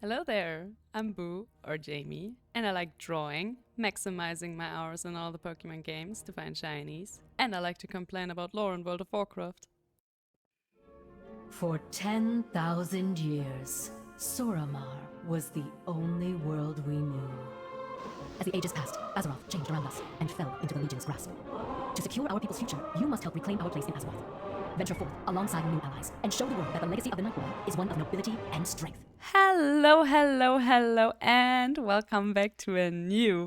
Hello there, I'm Boo, or Jamie, and I like drawing, maximizing my hours in all the Pokemon games to find shinies, and I like to complain about lore in World of Warcraft. For 10,000 years, Suramar was the only world we knew. As the ages passed, Azeroth changed around us and fell into the Legion's grasp. To secure our people's future, you must help reclaim our place in Azeroth. Venture forth alongside new allies and show the world that the legacy of the Nightborn is one of nobility and strength. Hello, and welcome back to a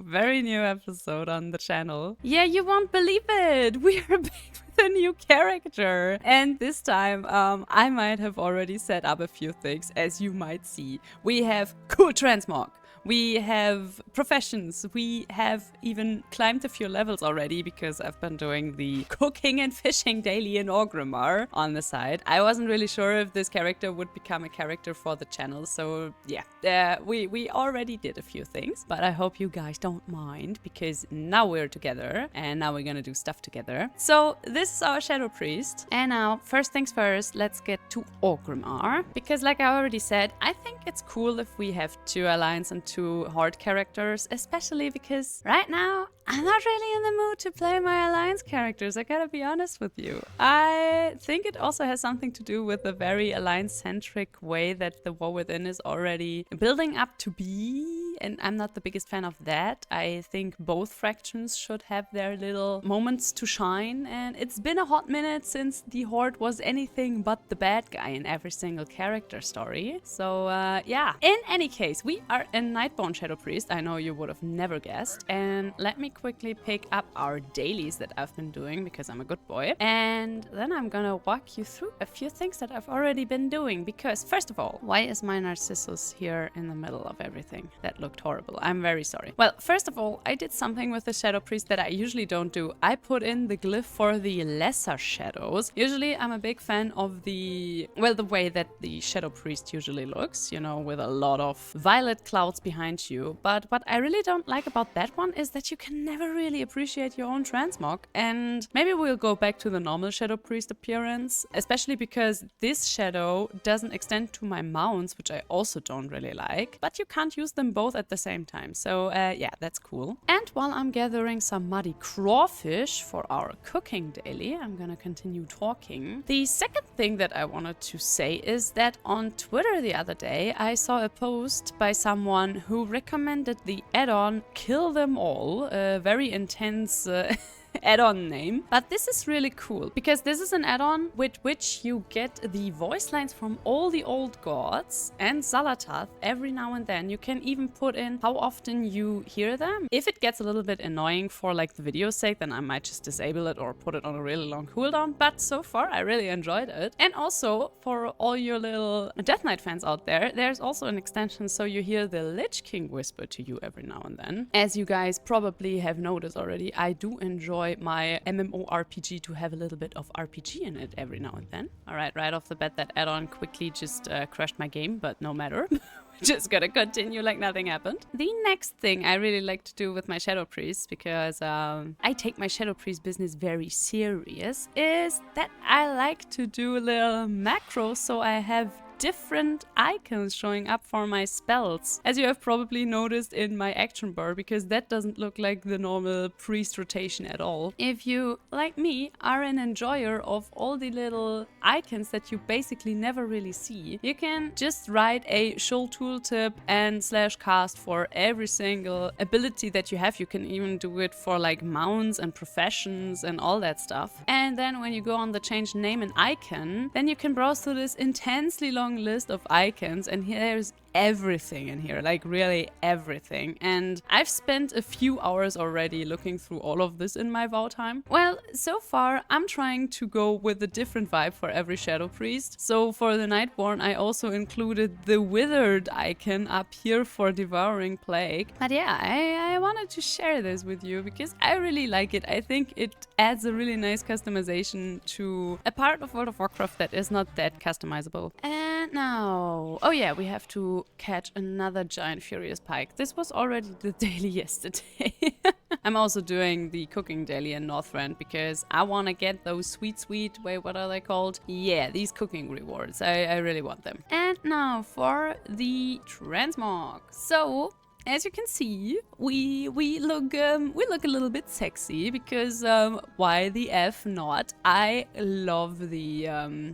very new episode on the channel. Yeah, you won't believe it! We are back with a new character! And this time, I might have already set up a few things, as you might see. We have cool transmog. We have professions. We have even climbed a few levels already because I've been doing the cooking and fishing daily in Orgrimmar on the side. I wasn't really sure if this character would become a character for the channel, so yeah, we already did a few things, but I hope you guys don't mind because now we're together and now we're gonna do stuff together. So this is our Shadow Priest, and now first things first, let's get to Orgrimmar because like I already said, I think it's cool if we have two alliance and two horde characters, especially because right now I'm not really in the mood to play my alliance characters, I gotta be honest with you. I think it also has something to do with the very alliance-centric way that the War Within is already building up to be, and I'm not the biggest fan of that. I think both factions should have their little moments to shine, and it's been a hot minute since the Horde was anything but the bad guy in every single character story. So yeah, in any case, we are in Nightborn Shadow Priest. I know you would have never guessed, and let me quickly pick up our dailies that I've been doing because I'm a good boy, and then I'm gonna walk you through a few things that I've already been doing. Because first of all, why is my Narcissus here in the middle of everything? That looked horrible. I'm very sorry. Well, first of all, I did something with the Shadow Priest that I usually don't do. I put in the glyph for the lesser shadows. Usually I'm a big fan of the way that the Shadow Priest usually looks, you know, with a lot of violet clouds behind you. But what I really don't like about that one is that you can never really appreciate your own transmog, and maybe we'll go back to the normal Shadow Priest appearance, especially because this shadow doesn't extend to my mounts, which I also don't really like, but you can't use them both at the same time, so yeah, that's cool. And while I'm gathering some muddy crawfish for our cooking daily, I'm gonna continue talking. The second thing that I wanted to say is that on Twitter the other day, I saw a post by someone who recommended the add-on Kill Them All, a very intense add-on name. But this is really cool because this is an add-on with which you get the voice lines from all the old gods and xal'atath every now and then. You can even put in how often you hear them. If it gets a little bit annoying for like the video's sake, then I might just disable it or put it on a really long cooldown, but so far I really enjoyed it. And also for all your little Death Knight fans out there, there's also an extension so you hear the Lich King whisper to you every now and then. As you guys probably have noticed already, I do enjoy my MMORPG to have a little bit of RPG in it every now and then. Alright, right off the bat, that add-on quickly just crashed my game, but no matter. Just gonna continue like nothing happened. The next thing I really like to do with my Shadow Priest, because I take my Shadow Priest business very serious, is that I like to do little macros so I have different icons showing up for my spells, as you have probably noticed in my action bar, because that doesn't look like the normal priest rotation at all. If you, like me, are an enjoyer of all the little icons that you basically never really see, you can just write a show tooltip and /cast for every single ability that you have. You can even do it for like mounts and professions and all that stuff. And then when you go on the change name and icon, then you can browse through this intensely long list of icons, and there's everything in here, like really everything. And I've spent a few hours already looking through all of this in my WoW time. Well, so far I'm trying to go with a different vibe for every Shadow Priest. So for the Nightborn I also included the withered icon up here for Devouring Plague. But yeah, I wanted to share this with you because I really like it. I think it adds a really nice customization to a part of World of Warcraft that is not that customizable. And now, oh yeah, we have to catch another giant furious pike. This was already the daily yesterday. I'm also doing the cooking daily in Northrend because I want to get those sweet, wait, what are they called? Yeah, these cooking rewards. I really want them. And now for the transmog. So, as you can see, we look a little bit sexy because why the F not? I love the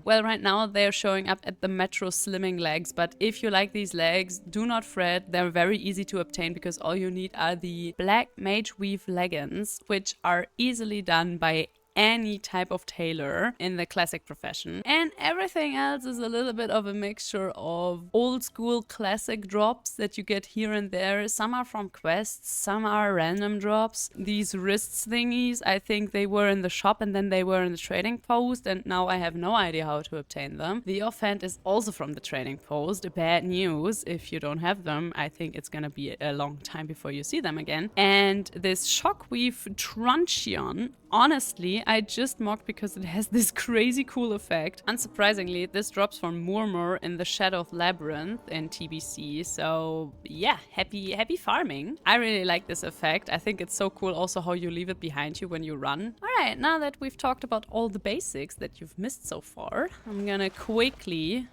well, right now they're showing up at the Metro Slimming legs, but if you like these legs, do not fret. They're very easy to obtain because all you need are the black mage weave leggings, which are easily done by any type of tailor in the classic profession. And everything else is a little bit of a mixture of old school classic drops that you get here and there. Some are from quests, some are random drops. These wrists thingies, I think they were in the shop and then they were in the trading post, and now I have no idea how to obtain them. The offhand is also from the trading post. Bad news, if you don't have them, I think it's gonna be a long time before you see them again. And this Shockweave Truncheon, honestly, I just mocked because it has this crazy cool effect. Unsurprisingly, this drops from Murmur in the Shadow of Labyrinth in TBC. So yeah, happy farming. I really like this effect. I think it's so cool also how you leave it behind you when you run. Alright, now that we've talked about all the basics that you've missed so far, I'm gonna quickly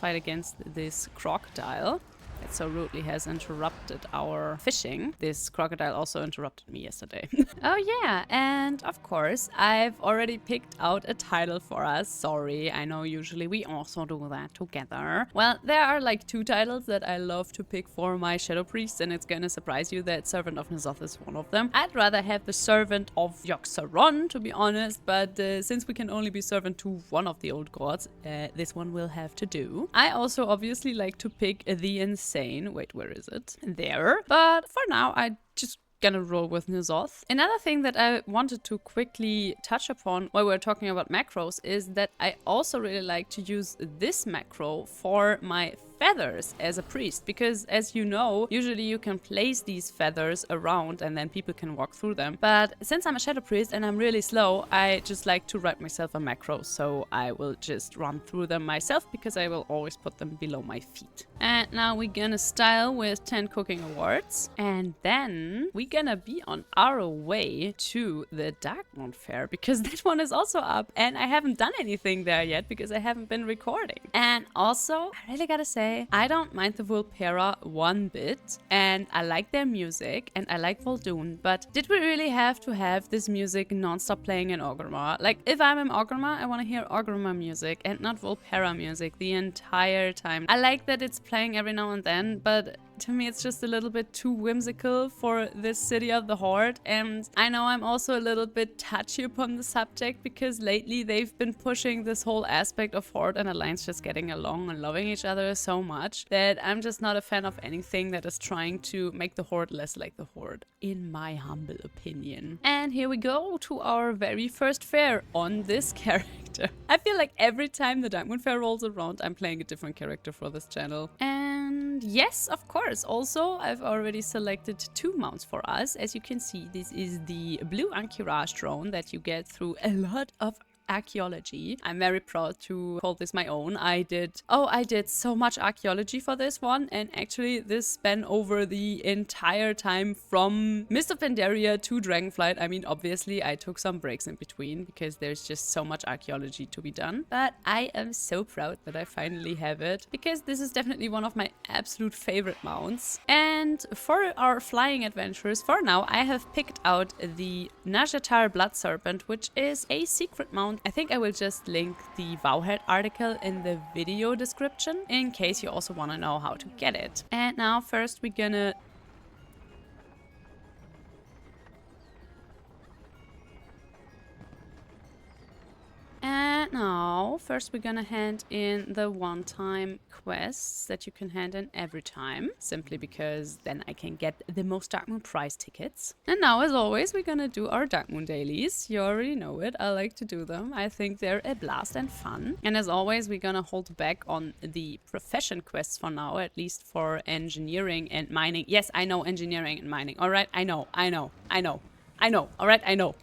fight against this crocodile. It so rudely has interrupted our fishing. This crocodile also interrupted me yesterday. Oh yeah, and of course, I've already picked out a title for us. Sorry, I know usually we also do that together. Well, there are like 2 titles that I love to pick for my Shadow Priest, and it's gonna surprise you that Servant of Ny'alotha is one of them. I'd rather have the Servant of Yogg-Saron, to be honest, but since we can only be servant to one of the old gods, this one will have to do. I also obviously like to pick the Insane. Wait, where is it? There. But for now, I just gonna roll with Ny'alotha. Another thing that I wanted to quickly touch upon while we're talking about macros is that I also really like to use this macro for my feathers as a priest, because as you know, usually you can place these feathers around and then people can walk through them. But since I'm a shadow priest and I'm really slow, I just like to write myself a macro, so I will just run through them myself because I will always put them below my feet. And now we're gonna style with 10 cooking awards, and then we're gonna be on our way to the Darkmoon Faire because that one is also up and I haven't done anything there yet because I haven't been recording. And also, I really gotta say, I don't mind the Vulpera one bit, and I like their music, and I like Vol'dun, but did we really have to have this music non-stop playing in Orgrimmar? Like, if I'm in Orgrimmar, I want to hear Orgrimmar music and not Vulpera music the entire time. I like that it's playing every now and then, but to me it's just a little bit too whimsical for this city of the Horde. And I know I'm also a little bit touchy upon the subject because lately they've been pushing this whole aspect of Horde and Alliance just getting along and loving each other so much that I'm just not a fan of anything that is trying to make the Horde less like the Horde, in my humble opinion. And here we go to our very first fair on this character. I feel like every time the Darkmoon Faire rolls around, I'm playing a different character for this channel. And yes, of course, also I've already selected 2 mounts for us. As you can see, this is the blue Ankiraj drone that you get through a lot of archaeology. I'm very proud to call this my own. I did so much archaeology for this one, and actually this span over the entire time from Mist of Pandaria to Dragonflight. I mean, obviously I took some breaks in between because there's just so much archaeology to be done, but I am so proud that I finally have it because this is definitely one of my absolute favorite mounts. And for our flying adventures, for now, I have picked out the Nazjatar Blood Serpent, which is a secret mount. I think I will just link the Wowhead article in the video description in case you also want to know how to get it. And now first we're gonna hand in the one-time quests that you can hand in every time, simply because then I can get the most Darkmoon prize tickets. And now, as always, we're gonna do our Darkmoon dailies. You already know it. I like to do them. I think they're a blast and fun. And as always, we're gonna hold back on the profession quests for now, at least for engineering and mining. Yes, I know engineering and mining. All right, I know. All right, I know.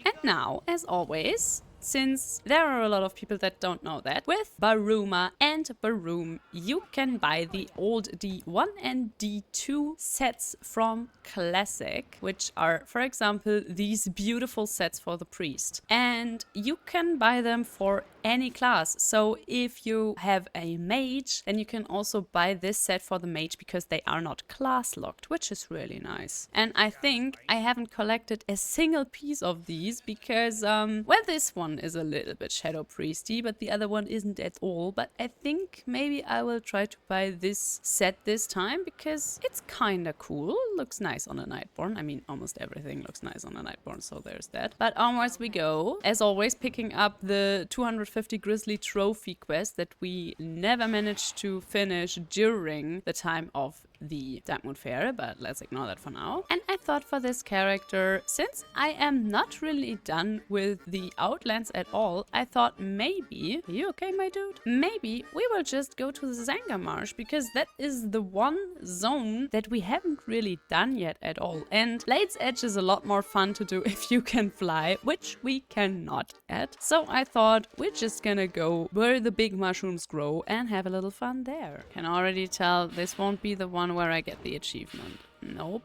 And now, as always, since there are a lot of people that don't know that, with Baruma and Baroom, you can buy the old D1 and D2 sets from Classic, which are, for example, these beautiful sets for the priest. And you can buy them for any class. So if you have a mage, then you can also buy this set for the mage because they are not class locked, which is really nice. And I think I haven't collected a single piece of these because, well, this one is a little bit Shadow Priesty, but the other one isn't at all. But I think maybe I will try to buy this set this time because it's kinda cool. Looks nice on a Nightborn. I mean, almost everything looks nice on a Nightborn, so there's that. But onwards we go. As always, picking up the 250 Grizzly Trophy quest that we never managed to finish during the time of the Darkmoon Faire, but let's ignore that for now. And I thought for this character, since I am not really done with the Outlands at all, I thought maybe, are you okay, my dude? Maybe we will just go to the Zangarmarsh, because that is the one zone that we haven't really done yet at all. And Blade's Edge is a lot more fun to do if you can fly, which we cannot at. So I thought we're just gonna go where the big mushrooms grow and have a little fun there. Can already tell this won't be the one where I get the achievement. Nope.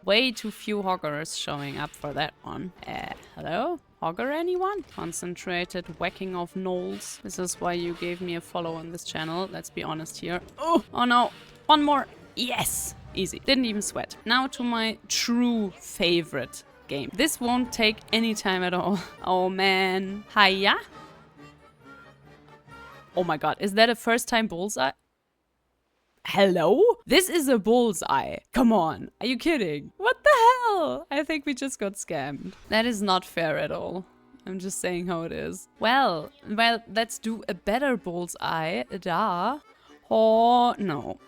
Way too few hoggers showing up for that one. Hello? Hogger anyone? Concentrated whacking of gnolls. This is why you gave me a follow on this channel. Let's be honest here. Oh no. One more. Yes. Easy. Didn't even sweat. Now to my true favorite game. This won't take any time at all. Oh man. Hiya. Oh my god. Is that a first time bullseye? Hello? This is a bullseye. Come on. Are you kidding? What the hell? I think we just got scammed. That is not fair at all. I'm just saying how it is. Well, let's do a better bullseye. Da. Oh, no.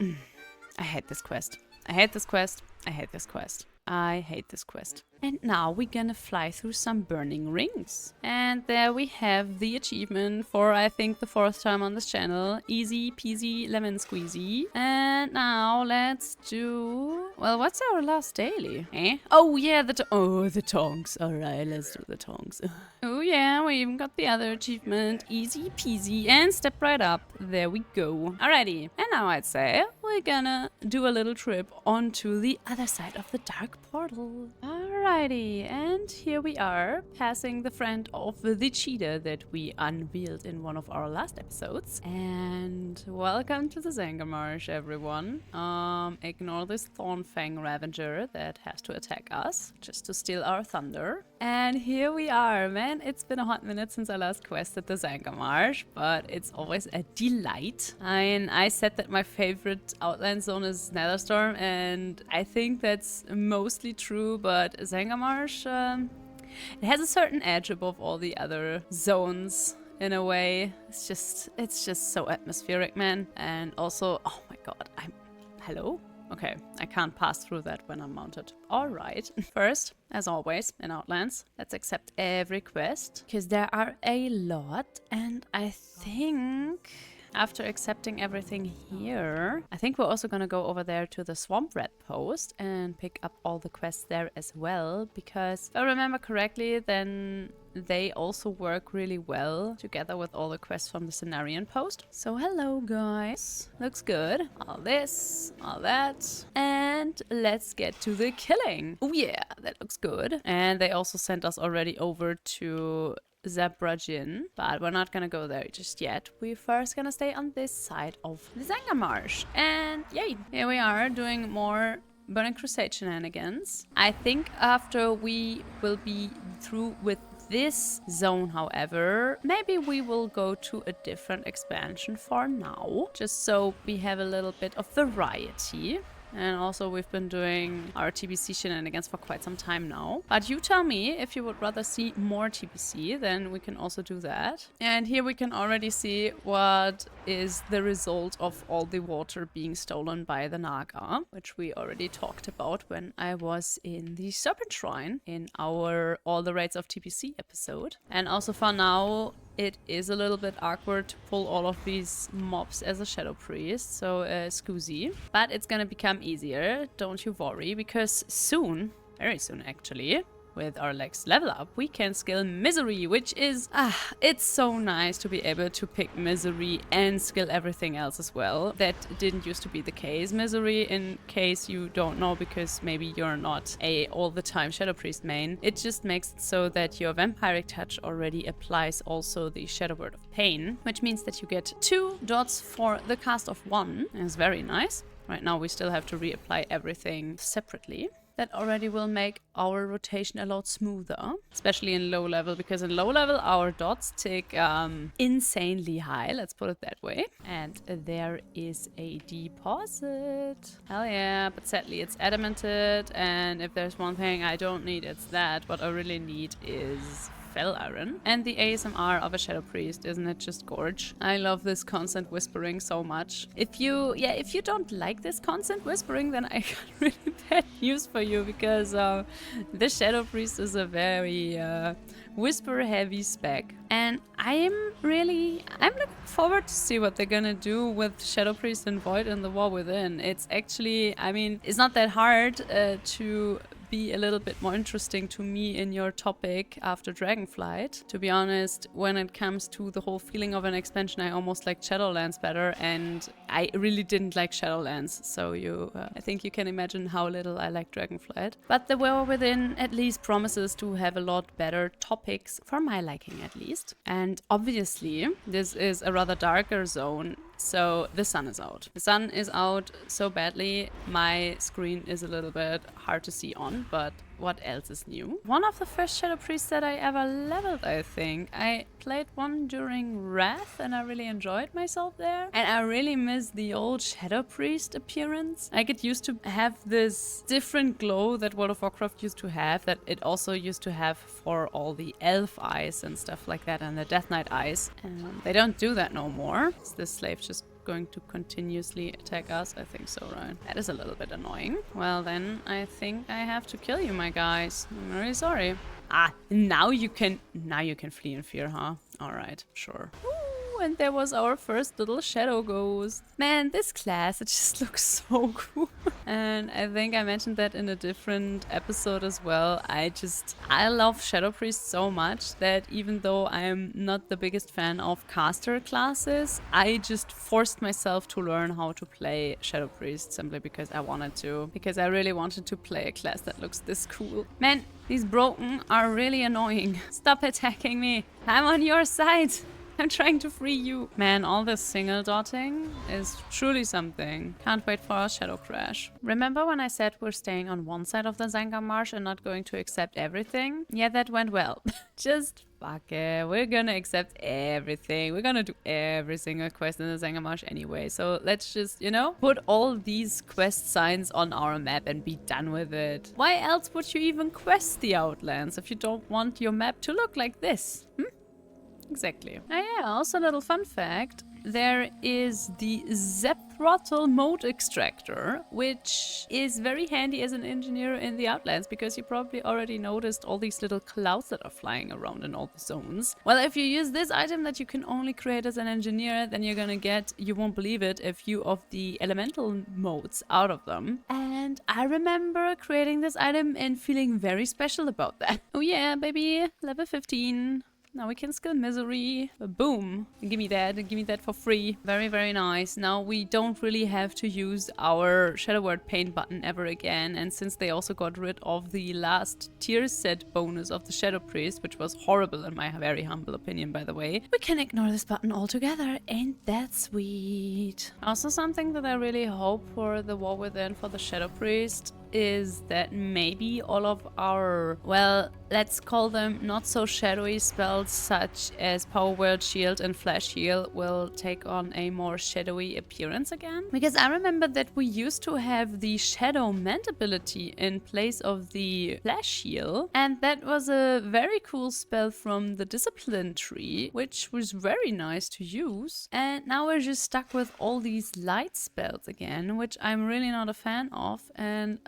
I hate this quest. I hate this quest. I hate this quest. I hate this quest. And now we're gonna fly through some burning rings. And there we have the achievement for, I think, the 4th time on this channel. Easy peasy lemon squeezy. And now let's do... Well, what's our last daily? Eh? Oh, yeah, the tongs. Alright, let's do the tongs. Oh, yeah, we even got the other achievement. Easy peasy. And step right up. There we go. Alrighty. And now I'd say we're gonna do a little trip onto the other side of the dark portal. Alrighty, and here we are, passing the friend of the cheetah that we unveiled in one of our last episodes. And welcome to the Zangarmarsh, everyone. Ignore this Thornfang Ravager that has to attack us, just to steal our thunder. And here we are, man. It's been a hot minute since I last quested the Zangarmarsh, but it's always a delight. I said that my favorite Outland zone is Netherstorm, and I think that's mostly true, but Zangarmarsh, it has a certain edge above all the other zones in a way. It's just so atmospheric, man. And also, oh my god, hello? Okay, I can't pass through that when I'm mounted. Alright. First, as always, in Outlands, let's accept every quest, because there are a lot, and I think... After accepting everything here, I think we're also gonna go over there to the Swamp Rat post and pick up all the quests there as well, because if I remember correctly, then they also work really well together with all the quests from the Cenarian post. So hello guys, looks good. All this, all that, and let's get to the killing. Oh yeah, that looks good. And they also sent us already over to Zabrajin, but we're not gonna go there just yet. We're first gonna stay on this side of the Zangarmarsh. And yay, here we are doing more Burning Crusade shenanigans. I think after we will be through with this zone, however, maybe we will go to a different expansion for now, just so we have a little bit of variety. And also we've been doing our TBC shenanigans for quite some time now. But you tell me if you would rather see more TBC, then we can also do that. And here we can already see what is the result of all the water being stolen by the Naga, which we already talked about when I was in the Serpent Shrine in our All the Raids of TBC episode. And also for now, it is a little bit awkward to pull all of these mobs as a Shadow Priest, so scoozy. But it's gonna become easier, don't you worry, because soon, very soon actually, with our next level up, we can skill Misery, which is, it's so nice to be able to pick Misery and skill everything else as well. That didn't used to be the case. Misery, in case you don't know, because maybe you're not a all the time Shadow Priest main, it just makes it so that your Vampiric Touch already applies also the Shadow Word of Pain, which means that you get 2 dots for the cast of 1. It's very nice. Right now we still have to reapply everything separately. That already will make our rotation a lot smoother, especially in low level, because in low level our dots tick insanely high, let's put it that way. And there is a deposit. Hell yeah, but sadly it's adamanted, and if there's one thing I don't need, it's that. What I really need is Fell Iron. And the ASMR of a Shadow Priest, isn't it just gorge? I love this constant whispering so much. If you don't like this constant whispering, then I got really bad news for you, because the Shadow Priest is a very whisper heavy spec. And I'm looking forward to see what they're gonna do with Shadow Priest and Void in the War Within. It's actually, I mean, it's not that hard to be a little bit more interesting to me in your topic after Dragonflight. To be honest, when it comes to the whole feeling of an expansion, I almost liked Shadowlands better, and I really didn't like Shadowlands, so I think you can imagine how little I like Dragonflight. But the War Within at least promises to have a lot better topics, for my liking at least. And obviously, this is a rather darker zone, so the sun is out. The sun is out so badly, my screen is a little bit hard to see on, but what else is new? One of the first Shadow Priests that I ever leveled, I think. I played one during Wrath and I really enjoyed myself there. And I really miss the old Shadow Priest appearance. Like, it used to have this different glow that World of Warcraft used to have, that it also used to have for all the elf eyes and stuff like that, and the Death Knight eyes. And they don't do that no more. Is this slave just going to continuously attack us? I think so, right? That is a little bit annoying. Well, then I think I have to kill you, my guys. I'm very sorry. Now you can flee in fear, huh? All right, sure. Ooh, and there was our first little shadow ghost. Man, this class, it just looks so cool. And I think I mentioned that in a different episode as well. I love Shadow Priest so much that even though I am not the biggest fan of caster classes, I just forced myself to learn how to play Shadow Priest simply because I wanted to. Because I really wanted to play a class that looks this cool. Man, these broken are really annoying. Stop attacking me. I'm on your side. I'm trying to free you. Man, all this single dotting is truly something. Can't wait for our Shadow Crash. Remember when I said we're staying on one side of the Zangarmarsh and not going to accept everything? Yeah, that went well. Just fuck it. We're gonna accept everything. We're gonna do every single quest in the Zangarmarsh anyway. So let's just, you know, put all these quest signs on our map and be done with it. Why else would you even quest the Outlands if you don't want your map to look like this? Exactly. Oh yeah, also a little fun fact. There is the Zep-Throttle mode extractor, which is very handy as an engineer in the Outlands, because you probably already noticed all these little clouds that are flying around in all the zones. Well, if you use this item that you can only create as an engineer, then you're gonna get, you won't believe it, a few of the elemental modes out of them. And I remember creating this item and feeling very special about that. Oh yeah, baby, level 15. Now we can skill Misery. Boom. Give me that for free. Very, very nice. Now we don't really have to use our Shadow Word Pain button ever again. And since they also got rid of the last tier set bonus of the Shadow Priest, which was horrible in my very humble opinion, by the way, we can ignore this button altogether. Ain't that sweet? Also, something that I really hope for the War Within for the Shadow Priest is that maybe all of our, well, let's call them not so shadowy spells such as Power Word Shield and Flash Heal will take on a more shadowy appearance again. Because I remember that we used to have the Shadow Mend ability in place of the Flash Heal, and that was a very cool spell from the Discipline tree, which was very nice to use. And now we're just stuck with all these light spells again, which I'm really not a fan of, and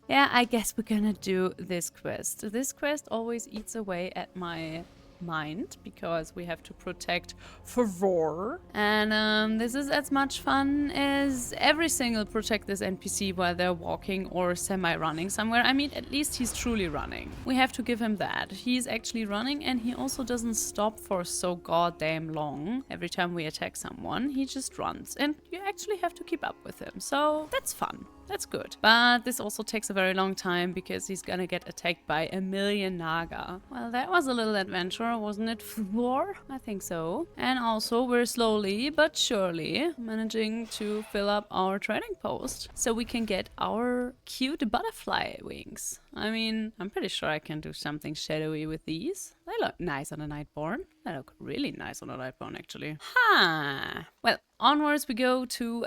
yeah, I guess we're gonna do this quest. This quest always eats away at my mind because we have to protect Favor. And this is as much fun as every single protect this NPC while they're walking or semi-running somewhere. I mean, at least he's truly running. We have to give him that. He's actually running, and he also doesn't stop for so goddamn long. Every time we attack someone, he just runs, and you actually have to keep up with him. So that's fun. That's good. But this also takes a very long time because he's gonna get attacked by a million Naga. Well, that was a little adventure, wasn't it, Floor? I think so. And also, we're slowly but surely managing to fill up our trading post so we can get our cute butterfly wings. I mean, I'm pretty sure I can do something shadowy with these. They look nice on a Nightborn. They look really nice on a Nightborn, actually. Huh. Well, onwards we go to,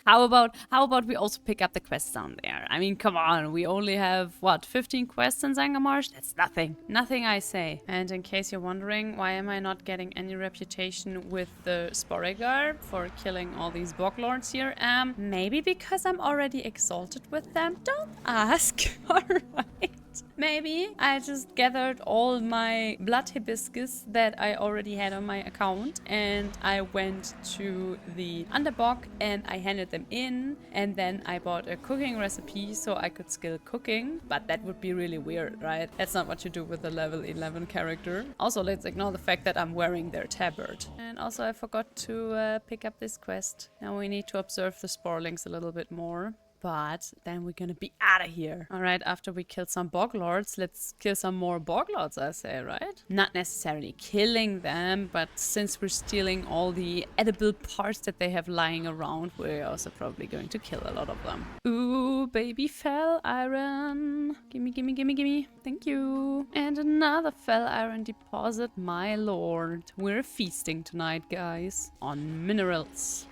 how about we also pick up the quests down there? I mean, come on, we only have, what, 15 quests in Zangarmarsh? That's nothing. Nothing, I say. And in case you're wondering, why am I not getting any reputation with the Sporegar for killing all these Boglords here? Maybe because I'm already exalted with them? Don't ask. Alright. Maybe I just gathered all my blood hibiscus that I already had on my account, and I went to the Underbog and I handed them in, and then I bought a cooking recipe so I could skill cooking. But that would be really weird, right? That's not what you do with a level 11 character. Also, let's ignore the fact that I'm wearing their tabard. And also I forgot to pick up this quest. Now we need to observe the sporelings a little bit more. But then we're gonna be out of here. Alright, after we kill some Boglords, let's kill some more Boglords, I say, right? Not necessarily killing them, but since we're stealing all the edible parts that they have lying around, we're also probably going to kill a lot of them. Ooh, baby fell iron. Gimme, gimme, gimme, gimme. Thank you. And another fell iron deposit, my lord. We're feasting tonight, guys, on minerals.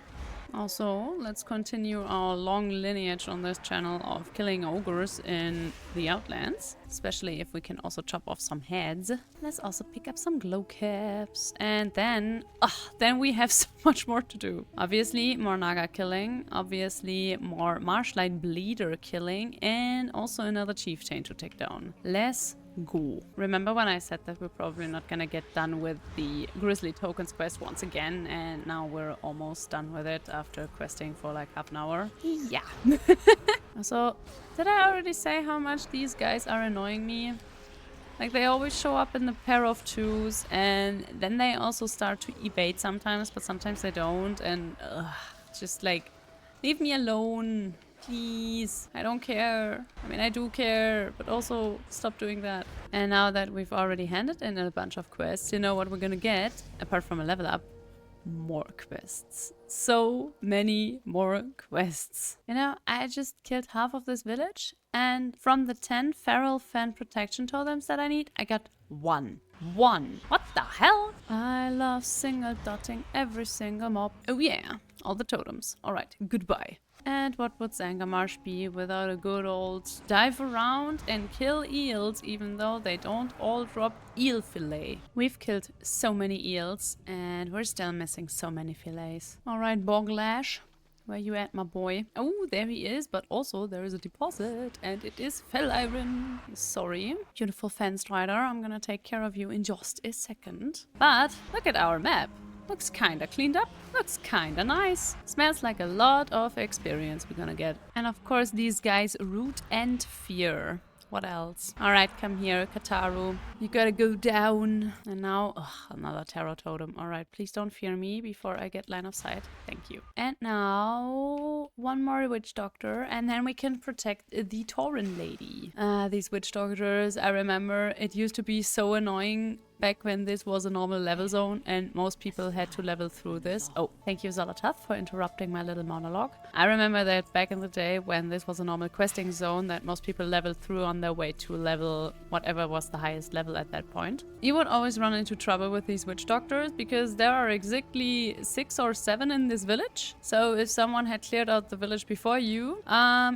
Also, let's continue our long lineage on this channel of killing ogres in the Outlands, especially if we can also chop off some heads. Let's also pick up some glow caps, and then we have so much more to do. Obviously, more Naga killing, obviously more Marshlight Bleeder killing, and also another chieftain to take down. Let's go. Remember when I said that we're probably not gonna get done with the Grizzly Tokens quest once again, and now we're almost done with it after questing for like half an hour? Yeah. So, did I already say how much these guys are annoying me? Like, they always show up in the pair of twos, and then they also start to evade sometimes, but sometimes they don't, and just like, leave me alone. Please, I don't care. I mean, I do care, but also stop doing that. And now that we've already handed in a bunch of quests, you know what we're gonna get? Apart from a level up, more quests. So many more quests. You know, I just killed half of this village, and from the 10 feral fan protection totems that I need, I got one. What the hell? I love single dotting every single mob. Oh yeah, all the totems. Alright, goodbye. And what would Zangarmarsh be without a good old dive around and kill eels, even though they don't all drop eel fillet? We've killed so many eels, and we're still missing so many fillets. Alright, Boglash, where you at, my boy? Oh, there he is, but also there is a deposit, and it is fell iron. Sorry. Beautiful fenced rider, I'm gonna take care of you in just a second. But look at our map. Looks kinda cleaned up, looks kinda nice. Smells like a lot of experience we're gonna get. And of course these guys, Root and Fear. What else? Alright, come here, Kataru. You gotta go down. And now, another tarot totem. Alright, please don't fear me before I get line of sight. Thank you. And now, one more witch doctor, and then we can protect the Tauren lady. These witch doctors, I remember it used to be so annoying back when this was a normal level zone and most people had to level through this. Oh, thank you, xal'atath, for interrupting my little monologue. I remember that back in the day when this was a normal questing zone that most people leveled through on their way to level whatever was the highest level at that point. You would always run into trouble with these witch doctors because there are exactly 6 or 7 in this village. So if someone had cleared out the village before you,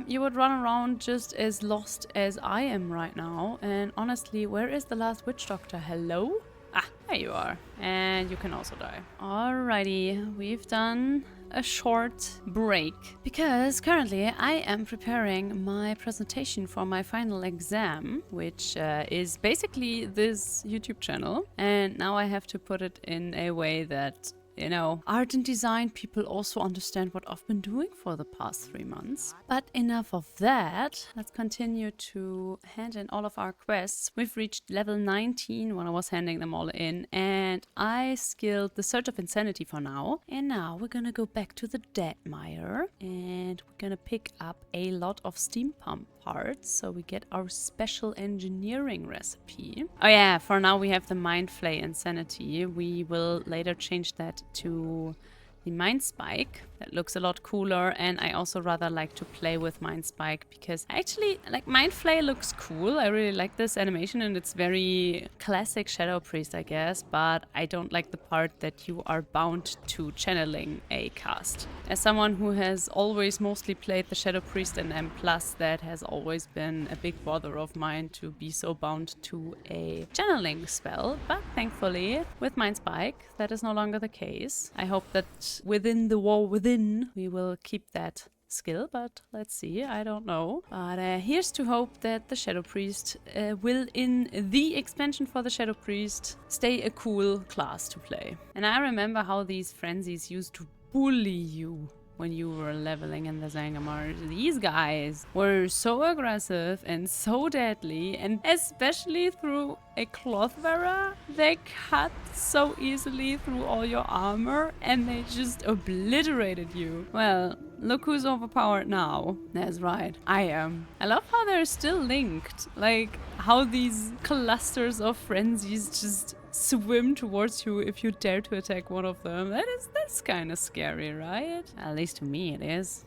you would run around just as lost as I am right now. And honestly, where is the last witch doctor? Hello? Ah, there you are. And you can also die. Alrighty, we've done a short break because currently I am preparing my presentation for my final exam, which is basically this YouTube channel. And now I have to put it in a way that, you know, art and design people also understand what I've been doing for the past 3 months. But enough of that. Let's continue to hand in all of our quests. We've reached level 19 when I was handing them all in, and I skilled the Search of Insanity for now. And now we're gonna go back to the Dead Mire, and we're gonna pick up a lot of steam pump parts, so we get our special engineering recipe. Oh yeah, for now we have the Mind Flay Insanity. We will later change that to the Mind Spike. That looks a lot cooler, and I also rather like to play with Mind Spike because actually, like, Mind Flay looks cool. I really like this animation, and it's very classic Shadow Priest, I guess, but I don't like the part that you are bound to channeling a cast. As someone who has always mostly played the Shadow Priest in M+, that has always been a big bother of mine to be so bound to a channeling spell, but thankfully, with Mind Spike, that is no longer the case. I hope that within the war within, we will keep that skill, but let's see, I don't know. But here's to hope that the Shadow Priest will, in the expansion for the Shadow Priest, stay a cool class to play. And I remember how these frenzies used to bully you when you were leveling in the Zangarmarsh. These guys were so aggressive and so deadly, and especially through a cloth wearer, they cut so easily through all your armor and they just obliterated you. Well, look who's overpowered now. That's right, I am. I love how they're still linked, like how these clusters of frenzies just swim towards you if you dare to attack one of them. That's kind of scary, right? At least to me it is.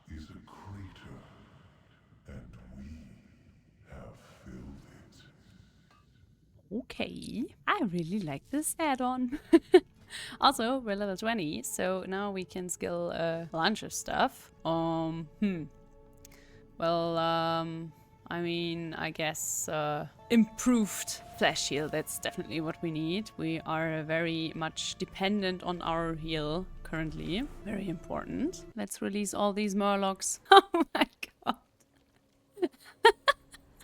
Is a crater, and we have filled it. Okay, I really like this add-on. Also, we're level 20, so now we can skill a bunch of stuff. I mean, I guess improved flash shield, that's definitely what we need. We are very much dependent on our heal currently. Very important. Let's release all these murlocs. Oh my god.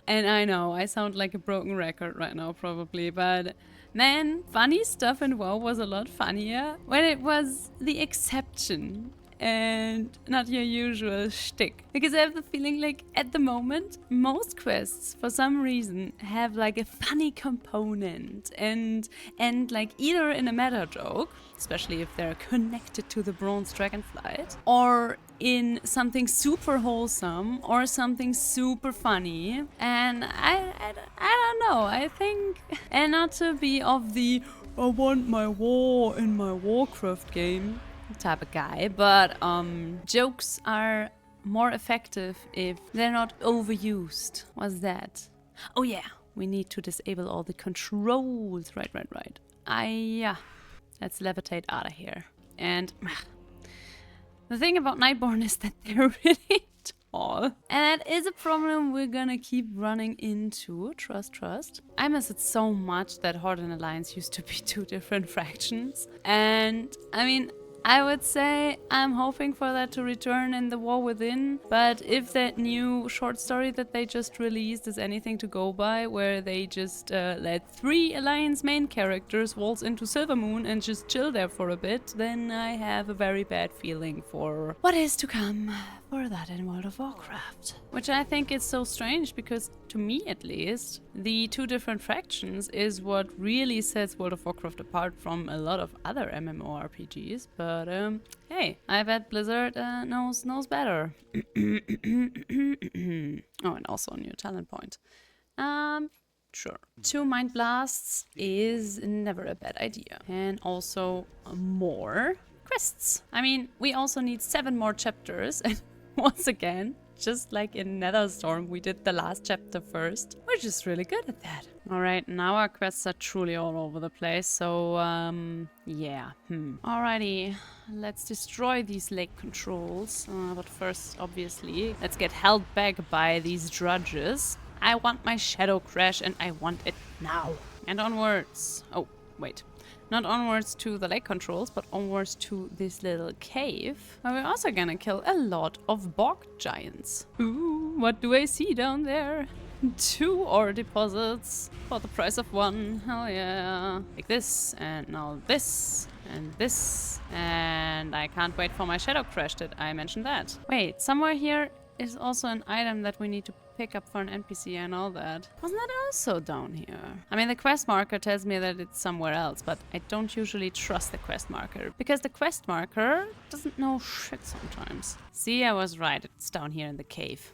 And I know, I sound like a broken record right now probably, but man, funny stuff in WoW was a lot funnier when it was the exception and not your usual shtick. Because I have the feeling like at the moment, most quests for some reason have like a funny component and like either in a meta joke, especially if they're connected to the Bronze Dragonflight, or in something super wholesome or something super funny. And I don't know, I think, and not to be of the I want my war in my Warcraft game type of guy, but jokes are more effective if they're not overused. What's that? Oh yeah, we need to disable all the controls. Right. Yeah, let's levitate out of here. And the thing about Nightborn is that they're really tall, and that is a problem we're gonna keep running into. Trust. I miss it so much that Horde and Alliance used to be 2 different fractions, and I mean, I would say I'm hoping for that to return in the War Within, but if that new short story that they just released is anything to go by, where they just let 3 Alliance main characters waltz into Silvermoon and just chill there for a bit, then I have a very bad feeling for what is to come for that in World of Warcraft. Which I think is so strange, because to me at least, the 2 different fractions is what really sets World of Warcraft apart from a lot of other MMORPGs, but hey, I bet Blizzard knows better. Oh, and also a new talent point. Sure. 2 Mind Blasts is never a bad idea. And also more quests. I mean, we also need 7 more chapters, and once again, just like in Netherstorm, we did the last chapter first. We're just really good at that. Alright, now our quests are truly all over the place, so, yeah. Alrighty, let's destroy these lake controls. But first, obviously, let's get held back by these drudges. I want my Shadow Crash, and I want it now. And onwards. Oh, wait. Not onwards to the lake controls, but onwards to this little cave. Where we're also gonna kill a lot of bog giants. Ooh, what do I see down there? 2 ore deposits for the price of 1. Hell yeah. Like this, and now this, and this. And I can't wait for my shadow crash, did I mention that? Wait, somewhere here is also an item that we need to pick up for an NPC and all that. Wasn't that also down here? I mean, the quest marker tells me that it's somewhere else, but I don't usually trust the quest marker because the quest marker doesn't know shit sometimes. See, I was right. It's down here in the cave.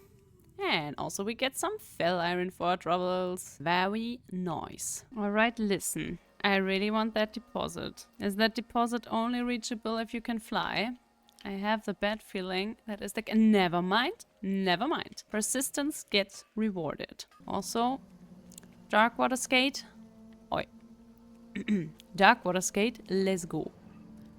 And also we get some fell iron for our troubles. Very nice. Alright, listen. I really want that deposit. Is that deposit only reachable if you can fly? I have the bad feeling that is the... Never mind. Never mind. Persistence gets rewarded. Also, Dark Water Skate. Oi. Dark Water Skate, let's go.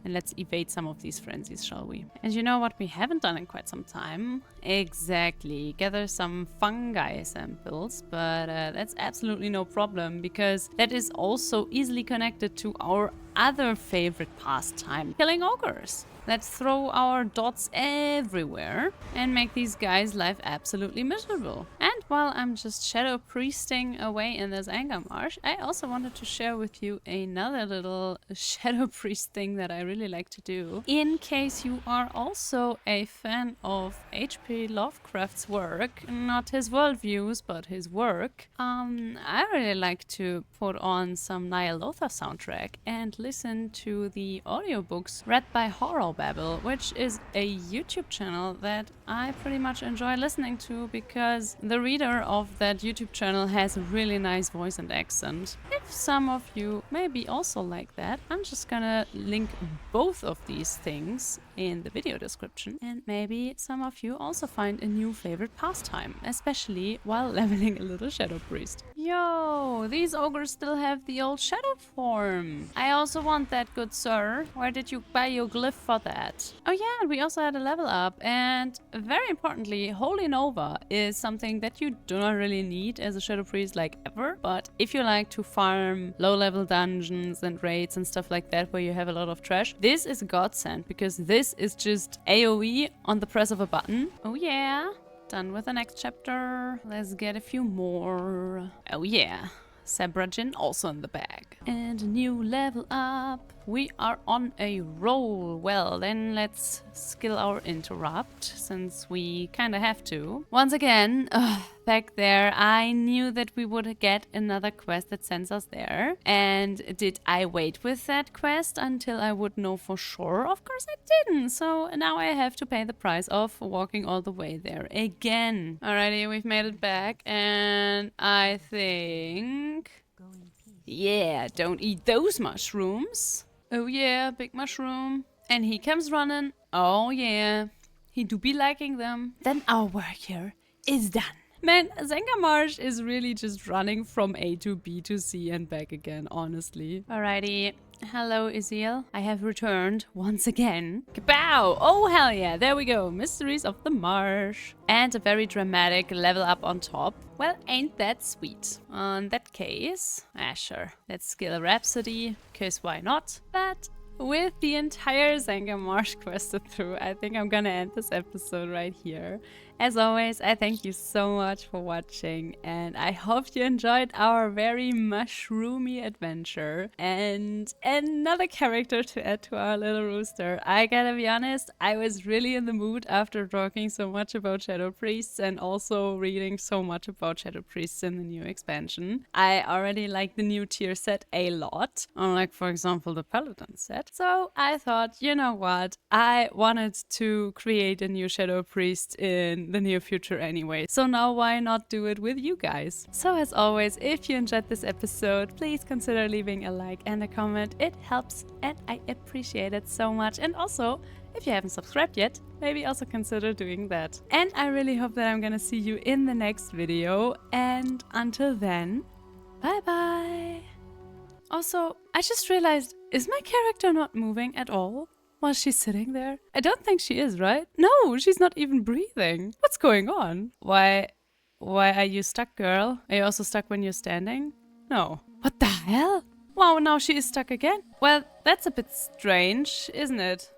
And let's evade some of these frenzies, shall we? And you know what we haven't done in quite some time? Exactly. Gather some fungi samples, but that's absolutely no problem because that is also easily connected to our other favorite pastime, killing ogres. Let's throw our dots everywhere and make these guys' life absolutely miserable. And while I'm just shadow priesting away in this Zangarmarsh, I also wanted to share with you another little shadow priest thing that I really like to do. In case you are also a fan of H.P. Lovecraft's work, not his worldviews, but his work, I really like to put on some Ny'alotha soundtrack and listen to the audiobooks read by HorrorBabble, which is a YouTube channel that I pretty much enjoy listening to because the reader of that YouTube channel has a really nice voice and accent. If some of you maybe also like that, I'm just gonna link both of these things in the video description, and maybe some of you also find a new favorite pastime, especially while leveling a little shadow priest. Yo, these ogres still have the old shadow form. I also want that, good sir. Where did you buy your glyph for that? Oh yeah, we also had a level up, and very importantly, Holy Nova is something that you do not really need as a shadow priest like ever, but if you like to farm low level dungeons and raids and stuff like that where you have a lot of trash, this is a godsend because this is just AoE on the press of a button. Oh yeah. Done with the next chapter. Let's get a few more. Oh yeah. Sabrajin also in the bag. And a new level up. We are on a roll. Well, then let's skill our interrupt, since we kinda have to. Once again, back there, I knew that we would get another quest that sends us there. And did I wait with that quest until I would know for sure? Of course I didn't. So now I have to pay the price of walking all the way there again. Alrighty, we've made it back. And I think... yeah, don't eat those mushrooms. Oh yeah, big mushroom. And he comes running. Oh yeah, he do be liking them. Then our work here is done. Man, Zangarmarsh is really just running from A to B to C and back again, honestly. Alrighty. Hello, Iziel. I have returned once again. Kapow! Oh, hell yeah. There we go. Mysteries of the Marsh. And a very dramatic level up on top. Well, ain't that sweet. In that case, sure. Let's skill Rhapsody, because why not? But with the entire Zangarmarsh quested through, I think I'm gonna end this episode right here. As always, I thank you so much for watching, and I hope you enjoyed our very mushroomy adventure and another character to add to our little rooster. I gotta be honest, I was really in the mood after talking so much about Shadow Priests and also reading so much about Shadow Priests in the new expansion. I already like the new tier set a lot, unlike for example the Paladin set. So I thought, you know what, I wanted to create a new Shadow Priest in the near future anyway. So now why not do it with you guys? So as always, if you enjoyed this episode, please consider leaving a like and a comment. It helps and I appreciate it so much. And also, if you haven't subscribed yet, maybe also consider doing that. And I really hope that I'm gonna see you in the next video. And until then, bye bye. Also, I just realized, is my character not moving at all while she's sitting there? I don't think she is, right? No, she's not even breathing. What's going on? Why are you stuck, girl? Are you also stuck when you're standing? No. What the hell? Wow, now she is stuck again. Well, that's a bit strange, isn't it?